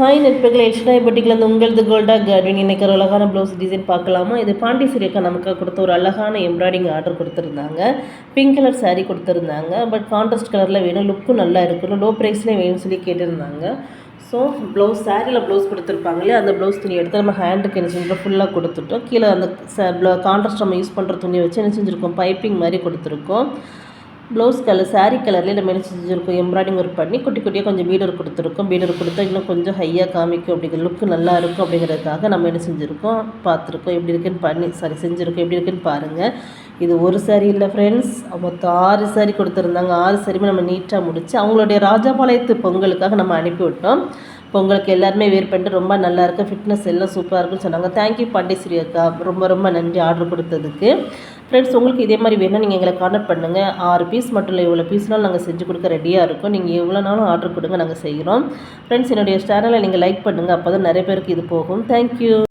Hi நட்புகளை extra பட்டிக்கில் உங்களது கோல்டா garden இன்றைக்கி ஒரு அழகான ப்ளவுஸ் டிசைன் பார்க்கலாமா. இது பாண்டிச்சேரி அக்கா நமக்கு கொடுத்த ஒரு அழகான எம்ப்ராய்டிங் ஆர்டர் கொடுத்துருந்தாங்க. பிங்க் கலர் சாரீ கொடுத்துருந்தாங்க. பட் கான்ட்ராஸ்ட் கலரில் வேணும், லுக்கும் நல்லா இருக்கணும், லோ ப்ரைஸ்லேயும் வேணும்னு சொல்லி கேட்டிருந்தாங்க. ஸோ ப்ளவுஸ் சாரியில் ப்ளவுஸ் கொடுத்துருப்பாங்க இல்லையா, அந்த ப்ளவுஸ் துணி எடுத்து நம்ம ஹேண்டுக்கு என்ன செஞ்சிருக்கோம், ஃபுல்லாக கொடுத்துட்டோம். கீழே அந்த கான்ட்ராஸ்ட் நம்ம யூஸ் பண்ணுற துணியை வச்சு என்ன செஞ்சுருக்கோம், பைப்பிங் மாதிரி கொடுத்துருக்கோம். ப்ளவுஸ் கலர் சாரீ கலர்லேயே நம்ம என்ன செஞ்சுருக்கோம், எம்ப்ராய்டிங் ஒர்க் பண்ணி குட்டி குட்டியாக கொஞ்சம் பீடர் கொடுத்துருக்கோம். பீடர் கொடுத்தா இன்னும் கொஞ்சம் ஹையாக காமிக்கும், அப்படிங்கிற லுக்கு நல்லா இருக்கும் அப்படிங்கிறதுக்காக நம்ம என்ன செஞ்சுருக்கோம், பார்த்துருக்கோம் எப்படி இருக்குன்னு செஞ்சுருக்கோம். எப்படி இருக்குன்னு பாருங்கள். இது ஒரு சாரீ இல்லை ஃப்ரெண்ட்ஸ், மொத்தம் 6 சாரீ கொடுத்துருந்தாங்க. 6 சாரியுமே நம்ம நீட்டாக முடிச்சு அவங்களுடைய ராஜபாளையத்து பொங்கலுக்காக நம்ம அனுப்பிவிட்டோம். பொங்கலுக்கு எல்லாருமே வேர் பண்ணிட்டு ரொம்ப நல்லா இருக்குது, ஃபிட்னஸ் எல்லாம் சூப்பராக இருக்குன்னு சொன்னாங்க. தேங்க்யூ பாண்டிஸ்ரீ அக்கா, ரொம்ப ரொம்ப நன்றி ஆர்டர் கொடுத்ததுக்கு. ஃப்ரெண்ட்ஸ், உங்களுக்கு இதே மாதிரி வேணும் நீங்கள் எங்களை கான்டாக்ட் பண்ணுங்கள். 6 பீஸ் மட்டும் இல்லை, எவ்வளோ பீஸ்னாலும் நாங்கள் செஞ்சு கொடுக்க ரெடியாக இருக்கோம். நீங்கள் எவ்வளோ நாளும் ஆர்டர் கொடுங்க, நாங்கள் செய்கிறோம். ஃப்ரெண்ட்ஸ், என்னுடைய சேனலை நீங்கள் லைக் பண்ணுங்கள், அப்போ தான் நிறைய பேருக்கு இது போகும். தேங்க்யூ.